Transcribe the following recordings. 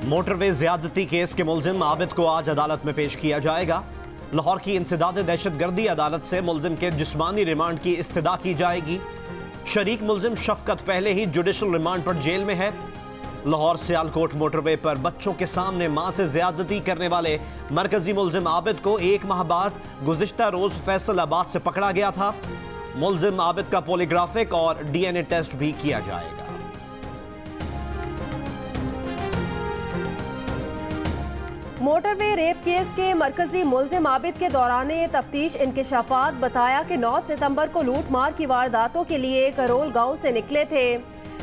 Motorway ज्यादती case के मुलजिम आबिद को आज अदालत में पेश किया जाएगा। लाहौर की इंसदाद दहशतगर्दी अदालत से मुलजिम के जिस्मानी रिमांड की इस्तदा की जाएगी। शरीक मुलजिम शफकत पहले ही जुडिशल रिमांड पर जेल में है। लाहौर सियालकोट मोटरवे पर बच्चों के सामने मां से ज्यादती करने वाले मरकजी मुलजिम आबिद को 1 माह बाद गुज़िश्ता रोज फैसलाबाद से पकड़ा गया था। मुलजिम आबिद का पॉलीग्राफिक और DNA टेस्ट भी किया जाएगा। मोटरवे रेप केस के मरकजी मुलजिम आबिद के दौरान तफ्तीश इंकशाफात बताया कि 9 सितंबर को लूट मार की वारदातों के लिए करोल गांव से निकले थे।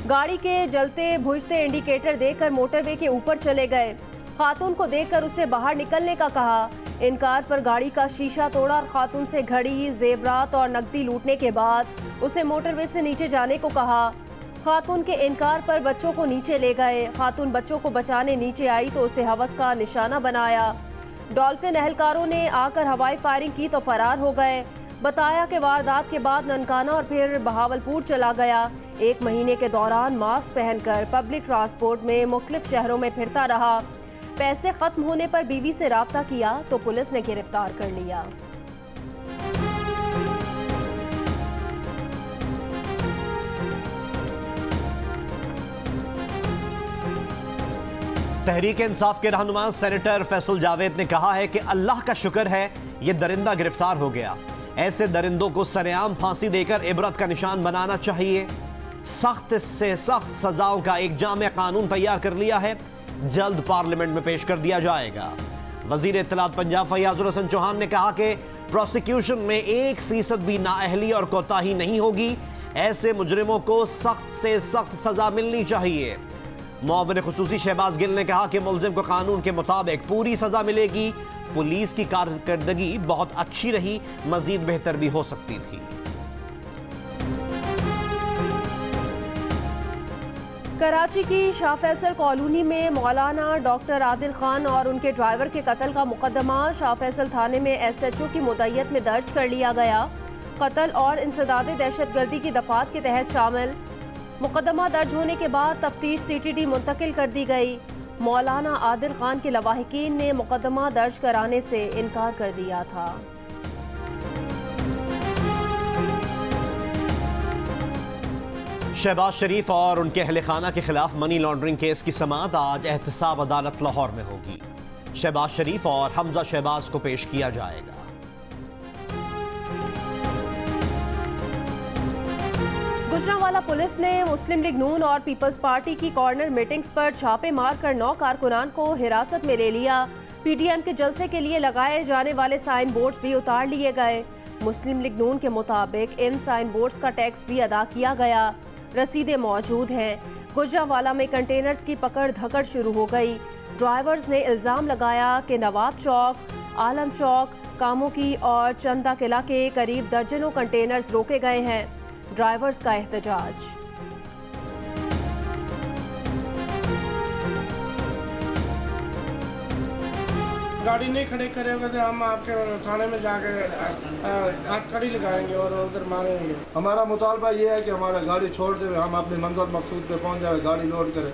गाड़ी के जलते भुजते इंडिकेटर देकर मोटरवे के ऊपर चले गए। खातून को देखकर उसे बाहर निकलने का कहा। इनकार पर गाड़ी का शीशा तोड़ा और खातून से घड़ी, जेवरात और नकदी लूटने के बाद उसे मोटरवे से नीचे जाने को कहा। खातून के इनकार पर बच्चों को नीचे ले गए। खातून बच्चों को बचाने नीचे आई तो उसे हवस का निशाना बनाया। डॉल्फिन एहलकारों ने आकर हवाई फायरिंग की तो फरार हो गए। बताया कि वारदात के बाद ननकाना और फिर बहावलपुर चला गया। 1 महीने के दौरान मास्क पहनकर पब्लिक ट्रांसपोर्ट में मुख्तलिफ शहरों में फिरता रहा। पैसे खत्म होने पर बीवी से राब्ता किया तो पुलिस ने गिरफ्तार कर लिया। तहरीक इंसाफ के रहनुमा सेनेटर फैसल जावेद ने कहा है कि अल्लाह का शुक्र है ये दरिंदा गिरफ्तार हो गया। ऐसे दरिंदों को सरेआम फांसी देकर इबरत का निशान बनाना चाहिए। सख्त से सख्त सजाओं का एक जामे कानून तैयार कर लिया है, जल्द पार्लियामेंट में पेश कर दिया जाएगा। वजीर इत्तलात पंजाब फैयाजुल हसन चौहान ने कहा कि प्रोसिक्यूशन में 1% भी नाअहली और कोताही नहीं होगी। ऐसे मुजरिमों को सख्त से सख्त सजा मिलनी चाहिए। मुआविन खुसूसी शहबाज गिल ने कहा कि मुलजिम को कानून के मुताबिक पूरी सजा मिलेगी। पुलिस की कारकर्दगी बहुत अच्छी रही, मजीद बेहतर भी हो सकती थी। कराची की शाह फैसल कॉलोनी में मौलाना डॉक्टर आदिल खान और उनके ड्राइवर के कत्ल का मुकदमा शाह फैसल थाने में SHO की मुद्दत में दर्ज कर लिया गया। कत्ल और इंसदाद दहशतगर्दी की दफात के तहत शामिल मुकदमा दर्ज होने के बाद तफ्तीश CTD मुंतकिल कर दी गई। मौलाना आदिल खान के लवाहिकीन ने मुकदमा दर्ज कराने से इनकार कर दिया था। शहबाज शरीफ और उनके अहले खाना के खिलाफ मनी लॉन्ड्रिंग केस की समाअत आज एहतसाब अदालत लाहौर में होगी। शहबाज शरीफ और हमजा शहबाज को पेश किया जाएगा। गुजरांवाला पुलिस ने मुस्लिम लीग नून और पीपल्स पार्टी की कॉर्नर मीटिंग्स पर छापे मारकर 9 कारकुनान को हिरासत में ले लिया। PDM के जलसे के लिए लगाए जाने वाले साइन बोर्ड्स भी उतार लिए गए। मुस्लिम लीग नून के मुताबिक इन साइन बोर्ड्स का टैक्स भी अदा किया गया। रसीदें मौजूद हैं। गुजरांवाला में कंटेनर्स की पकड़ धकड़ शुरू हो गई। ड्राइवर्स ने इल्ज़ाम लगाया कि नवाब चौक, आलम चौक, कामों की और चंदा किला के करीब दर्जनों कंटेनर्स रोके गए हैं। ड्राइवर्स का एहतजाज। गाड़ी नहीं खड़े करेंगे तो हम आपके थाने में जाके हथकड़ी लगाएंगे और उधर मारेंगे। हमारा मुतालबा ये है कि हमारा गाड़ी छोड़ दे, हम अपनी मंजिल मकसूद पे पहुंच जाए, गाड़ी लोड करें।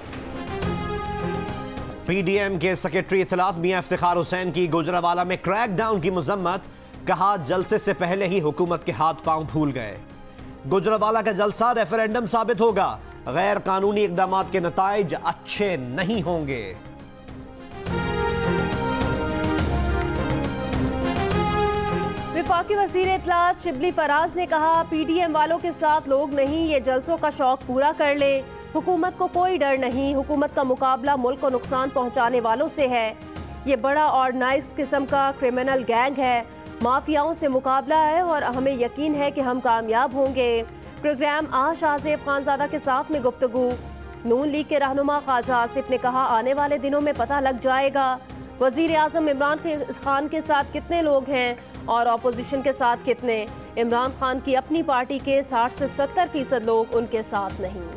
PDM के सेक्रेटरी इत्तलात मियां इफ्तिखार हुसैन की गुजरांवाला में क्रैकडाउन की मजम्मत। कहा जलसे से पहले ही हुकूमत के हाथ पांव फूल गए। गुजरांवाला का जलसा रेफरेंडम साबित होगा। गैर कानूनी इकदाम के नताइज अच्छे नहीं होंगे। वफाकी वज़ीर इत्तलात शिबली फराज ने कहा PDM वालों के साथ लोग नहीं, ये जलसों का शौक पूरा कर ले। हुकूमत को कोई डर नहीं। हुकूमत का मुकाबला मुल्क को नुकसान पहुंचाने वालों से है। ये बड़ा और नाइस किस्म का क्रिमिनल गैंग है। माफियाओं से मुकाबला है और हमें यकीन है कि हम कामयाब होंगे। प्रोग्राम शाह ज़ेब खानज़ादा के साथ में गुफ्तगू। नून लीग के रहनुमा ख्वाजा आसिफ ने कहा आने वाले दिनों में पता लग जाएगा वज़ीर आज़म इमरान खान के साथ कितने लोग हैं और अपोजिशन के साथ कितने। इमरान खान की अपनी पार्टी के 60 से 70% लोग उनके साथ नहीं।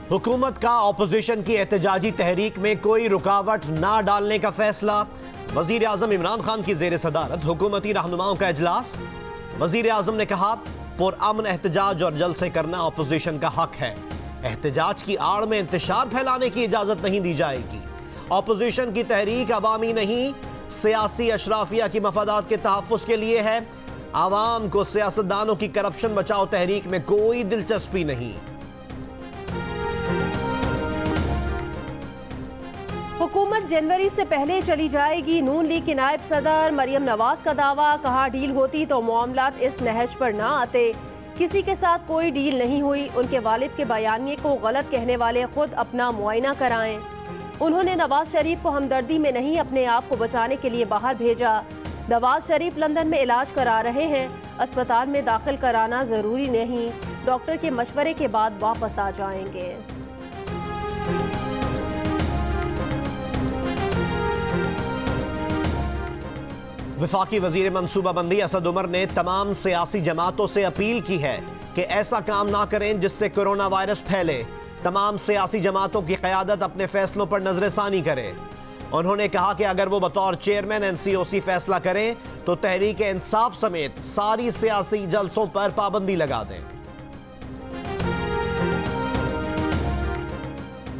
हुकूमत का अपोजिशन की एहतजाजी तहरीक में कोई रुकावट ना डालने का फैसला। वजीर आजम इमरान खान की जेर सदारत हुकूमती रहनुमाओं का इजलास। वजीर आजम ने कहा, पुरअमन एहतजाज और जलसे करना अपोजिशन का हक है। एहतजाज की आड़ में इंतशार फैलाने की इजाजत नहीं दी जाएगी। अपोजिशन की तहरीक अवामी नहीं, सियासी अशराफिया की मफादात के तहफ़्फ़ुज़ के लिए है। आवाम को सियासतदानों की करप्शन बचाओ तहरीक में कोई दिलचस्पी नहीं। हुकूमत जनवरी से पहले चली जाएगी। नून लीग की नायब सदर मरियम नवाज का दावा, कहा डील होती तो मामलात इस नहज पर ना आते। किसी के साथ कोई डील नहीं हुई। उनके वालिद के बयानिए को गलत कहने वाले खुद अपना मुआयना कराएं। उन्होंने नवाज शरीफ को हमदर्दी में नहीं, अपने आप को बचाने के लिए बाहर भेजा। नवाज शरीफ लंदन में इलाज करा रहे हैं। अस्पताल में दाखिल कराना ज़रूरी नहीं, डॉक्टर के मशवरे के बाद वापस आ जाएंगे। वफाकी वजीर मनसूबाबंदी असद उमर ने तमाम सियासी जमातों से अपील की है कि ऐसा काम ना करें जिससे कोरोना वायरस फैले। तमाम सियासी जमातों की क़यादत अपने फैसलों पर नजरसानी करे। उन्होंने कहा कि अगर वो बतौर चेयरमैन NCOC फैसला करें तो तहरीक इंसाफ समेत सारी सियासी जलसों पर पाबंदी लगा दें।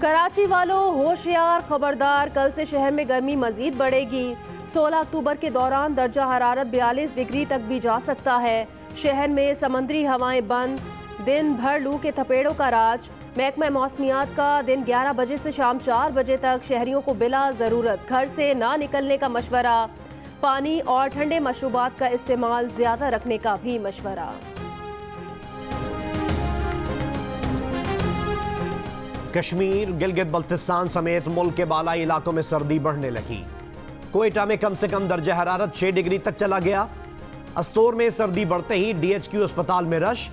कराची वालों होशियार, खबरदार, कल से शहर में गर्मी मजीद बढ़ेगी। 16 अक्टूबर के दौरान दर्जा हरारत 42 डिग्री तक भी जा सकता है। शहर में समंदरी हवाएं बंद, दिन भर लू के थपेड़ों का राज। महकमा मौसमियात का दिन 11 बजे से शाम 4 बजे तक शहरियों को बिला ज़रूरत घर से ना निकलने का मशवरा। पानी और ठंडे मशरूबात का इस्तेमाल ज़्यादा रखने का भी मशवरा। कश्मीर, गिलगित बल्तिस्तान समेत मुल्क के बालाई इलाकों में सर्दी बढ़ने लगी। कोयटा में कम से कम दर्जा हरारत 6 डिग्री तक चला गया। अस्तोर में सर्दी बढ़ते ही DHQ अस्पताल में रश।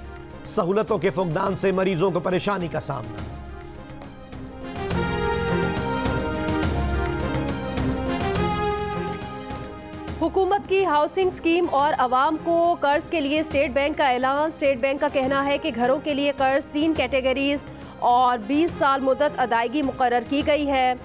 सहूलतों के फुकदान से मरीजों को परेशानी का सामना। हुकूमत की हाउसिंग स्कीम और आवाम को कर्ज के लिए स्टेट बैंक का ऐलान। स्टेट बैंक का कहना है कि घरों के लिए कर्ज 3 कैटेगरीज और 20 साल मुद्दत अदायगी मुकर्रर की गई है।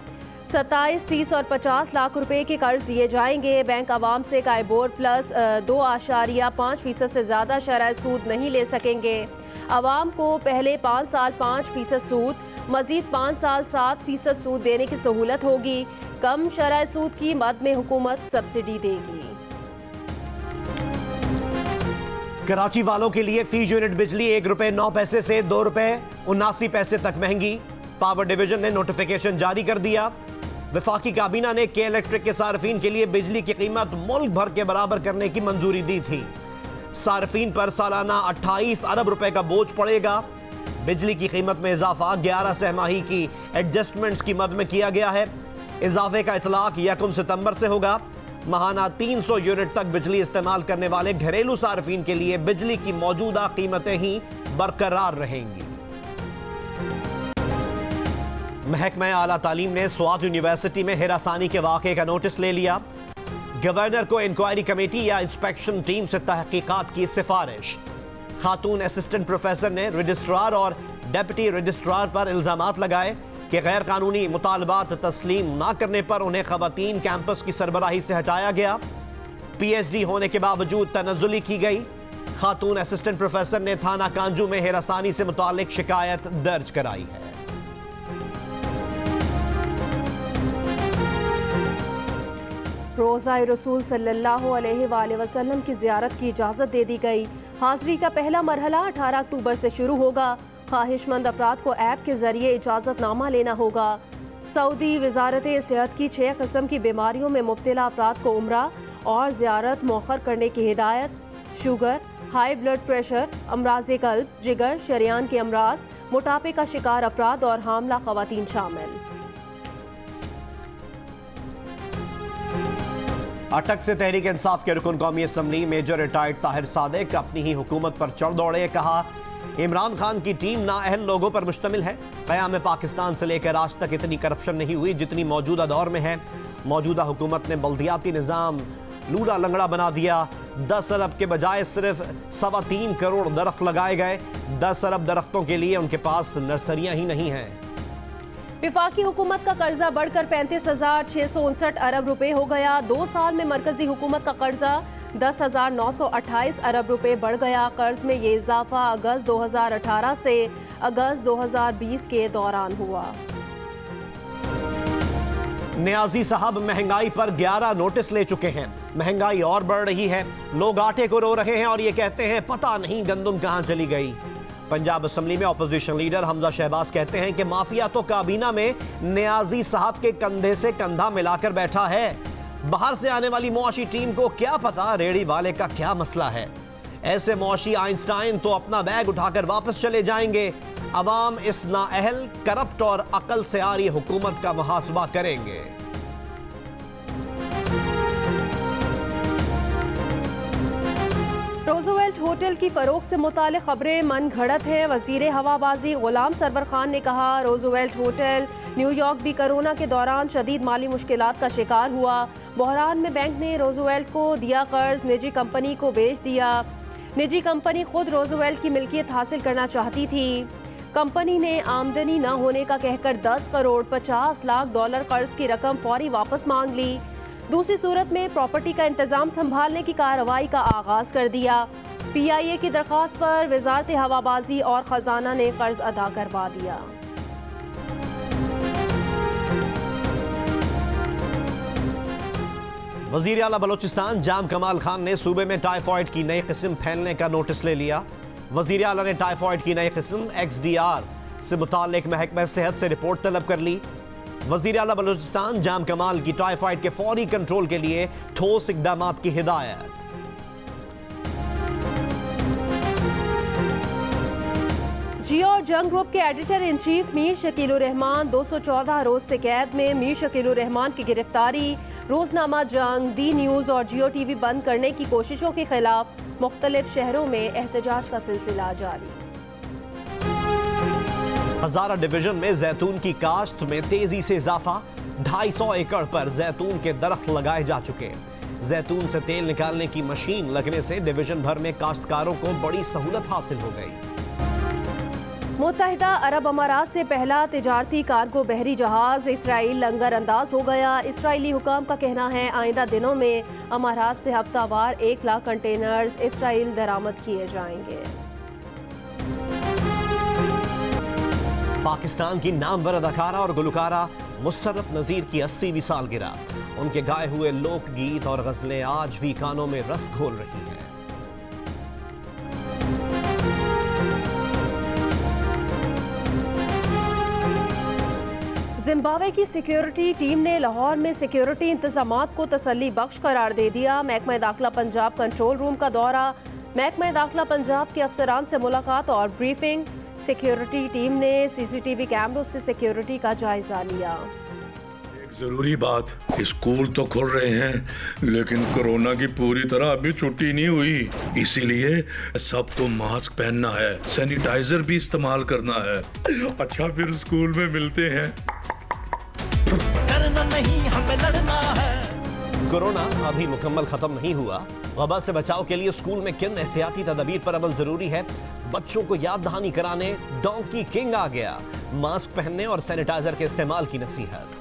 27, 30 और 50 लाख रुपए के कर्ज दिए जाएंगे। बैंक आवाम से कायबोर प्लस 2.5% से ज़्यादा शरह सूद नहीं ले सकेंगे। आवाम को पहले 5 साल 5% सूद, मजीद 5 साल 7% सूद देने की सहूलत होगी। कम शरह सूद की मद में हुकूमत सब्सिडी देगी। कराची वालों के लिए फी यूनिट बिजली 1 रुपए 9 पैसे से 2 रुपए 79 पैसे तक महंगी। पावर डिवीजन ने नोटिफिकेशन जारी कर दिया। वफाकी काबीना ने के इलेक्ट्रिक के सार्फिन के लिए बिजली की कीमत मुल्क भर के बराबर करने की मंजूरी दी थी। सार्फिन पर सालाना 28 अरब रुपए का बोझ पड़ेगा। बिजली की कीमत में इजाफा 11 सहमाही की एडजस्टमेंट्स की मद में किया गया है। इजाफे का इतलाक 1 सितंबर से होगा। माहाना 300 यूनिट तक बिजली इस्तेमाल करने वाले घरेलू सार्फिन के लिए बिजली की मौजूदा कीमतें ही बरकरार रहेंगी। महकमा आला तालीम ने स्वात यूनिवर्सिटी में हिरासानी के वाक़े का नोटिस ले लिया। गवर्नर को इंक्वायरी कमेटी या इंस्पेक्शन टीम से तहकीकात की सिफारिश। खातून असिस्टेंट प्रोफेसर ने रजिस्ट्रार और डेप्यूटी रजिस्ट्रार पर इल्जामात लगाए कि गैर कानूनी मुतालबात तस्लीम ना करने पर उन्हें खवातीन कैंपस की सरबराही से हटाया गया। PhD होने के बावजूद तनज़्ज़ुली की गई। खातून असिस्टेंट प्रोफेसर ने थाना कांजू में हिरासानी से मुताल्लिक शिकायत दर्ज कराई है। रोज़ा रसूल सल्लल्लाहु अलैहि वसल्लम की ज़ियारत की इजाज़त दे दी गई। हाज़री का पहला मरहला 18 अक्टूबर से शुरू होगा। ख्वाहिशमंद अफराद को ऐप के ज़रिए इजाज़तनामा लेना होगा। सऊदी वजारत सेहत की 6 किस्म की बीमारियों में मुब्तला अफराद को उम्रा और ज़ियारत मौखर करने की हिदायत। शुगर, हाई ब्लड प्रेशर, अमराज़ क़ल्ब, जिगर, शरियान के अमराज, मोटापे का शिकार अफराद और हामला ख़वातीन शामिल। अटक से तहरीक इंसाफ के रुकन कौमी assembly major retired Tahir Sadiq अपनी ही हुकूमत पर चढ़ दौड़े। कहा, इमरान खान की टीम नाअहल लोगों पर मुश्तमिल है। क़याम पाकिस्तान से लेकर आज तक इतनी करप्शन नहीं हुई जितनी मौजूदा दौर में है। मौजूदा हुकूमत ने बल्दियाती निज़ाम लूड़ा लंगड़ा बना दिया। 10 अरब के बजाय सिर्फ 3.25 करोड़ दरख्त लगाए गए। 10 अरब दरख्तों के लिए उनके पास नर्सरियाँ ही नहीं हैं। वफाकी हुकूमत का कर्जा बढ़कर 35,659 अरब रुपए हो गया। 2 साल में मरकजी हुकूमत का कर्जा 10,928 अरब रुपए बढ़ गया। कर्ज में ये इजाफा अगस्त 2018 से अगस्त 2020 के दौरान हुआ। नियाजी साहब महंगाई पर 11 नोटिस ले चुके हैं। महंगाई और बढ़ रही है, लोग आटे को रो रहे हैं और ये कहते हैं पता नहीं गंदुम कहां चली गई। पंजाब असेंबली में ऑपोजिशन लीडर हमजा शहबाज कहते हैं कि माफिया तो काबीना में नियाजी साहब के कंधे से कंधा मिलाकर बैठा है। बाहर से आने वाली मुआशी टीम को क्या पता रेडी वाले का क्या मसला है। ऐसे मुआशी आइंस्टाइन तो अपना बैग उठाकर वापस चले जाएंगे। अवाम इस नाअहल, करप्ट और अकल से आ रही हुकूमत का मुहासबा करेंगे। रोजवेल्ट होटल की फरोख से मुतालिक खबरें मन घड़त हैं। वजीर हवाबाजी गुलाम सरवर खान ने कहा, रोजवेल्ट होटल न्यूयॉर्क भी कोरोना के दौरान शदीद माली मुश्किलात का शिकार हुआ। बहरान में बैंक ने रोजवेल्ट को दिया कर्ज, निजी कंपनी को बेच दिया। निजी कंपनी खुद रोजवेल्ट की मिल्कियत हासिल करना चाहती थी। कंपनी ने आमदनी न होने का कहकर 10 करोड़ 50 लाख डॉलर कर्ज की रकम फौरी वापस मांग ली। दूसरी सूरत में प्रॉपर्टी का इंतजाम संभालने की कार्रवाई का आगाज कर दिया। PIA की दरख्वास्त पर वजारत हवाबाजी और खजाना ने कर्ज अदा करवा दिया। वजीर आला बलोचिस्तान जाम कमाल खान ने सूबे में टाइफॉइड की नई किस्म फैलने का नोटिस ले लिया। वजीर आला ने टाइफॉइड की नई किस्म XDR से मुताल्लिक महकमा सेहत से रिपोर्ट तलब कर ली। वजीर आला बलोचिस्तान जाम कमाल की टाइफॉइड के फौरी कंट्रोल के लिए ठोस इकदामात की हिदायत। जियो और जंग ग्रुप के editor in chief Mir Shakilur Rahman 214 रोज से कैद में। मीर शकीलुर रहमान की गिरफ्तारी रोजनामा जंग, दी न्यूज और जियो TV बंद करने की कोशिशों के खिलाफ मुख्तलिफ शहरों में एहतजाज का सिलसिला जारी। हजारा डिवीजन में जैतून की काश्त में तेजी से इजाफा। 250 एकड़ पर जैतून के दरख्त लगाए जा चुके। जैतून से तेल निकालने की मशीन लगने से डिवीजन भर में काश्तकारों को बड़ी सहूलत हासिल हो गई। मुत्तहिदा अरब अमारात से पहला तिजारती कार्गो बहरी जहाज इसराइल लंगर अंदाज हो गया। इसराइली हुकाम का कहना है आइंदा दिनों में अमारात से हफ्तावार 1 लाख कंटेनर्स इसराइल दरामद किए जाएंगे। पाकिस्तान की नामवर अदाकारा और गुलकारा मुसर्रत नज़ीर की 80वीं सालगिरह। उनके गाए हुए लोकगीत और गजलें आज भी कानों में रस घोल रही हैं। जिम्बाब्वे की सिक्योरिटी टीम ने लाहौर में सिक्योरिटी इंतजामात को तसल्ली बख्श करार दे दिया। महकमा दाखिला पंजाब कंट्रोल रूम का दौरा, महकमा दाखिला पंजाब के अफसरान से मुलाकात और ब्रीफिंग। सिक्योरिटी टीम ने CCTV कैमरों से सिक्योरिटी का जायजा लिया। एक जरूरी बात, स्कूल तो खुल रहे हैं लेकिन कोरोना की पूरी तरह अभी छुट्टी नहीं हुई, इसीलिए सबको मास्क पहनना है, सैनिटाइजर भी इस्तेमाल करना है। अच्छा फिर स्कूल में मिलते हैं। करना नहीं हमें लड़ना है। कोरोना अभी मुकम्मल खत्म नहीं हुआ। वबा से बचाव के लिए स्कूल में किन एहतियाती तदबीर पर अमल जरूरी है, बच्चों को याद दहानी कराने डोंकी किंग आ गया। मास्क पहनने और सैनिटाइजर के इस्तेमाल की नसीहत।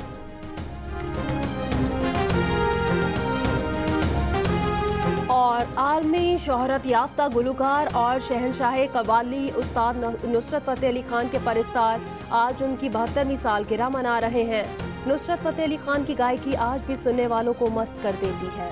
और आलमी शोहरत याफ्ता गुलकार और शहनशाह कव्वाली उस्ताद नुसरत फतेह अली खान के परिस्तार आज उनकी 72वीं सालगिरह मना रहे हैं। नुसरत फतेह अली खान की गायकी आज भी सुनने वालों को मस्त कर देती है।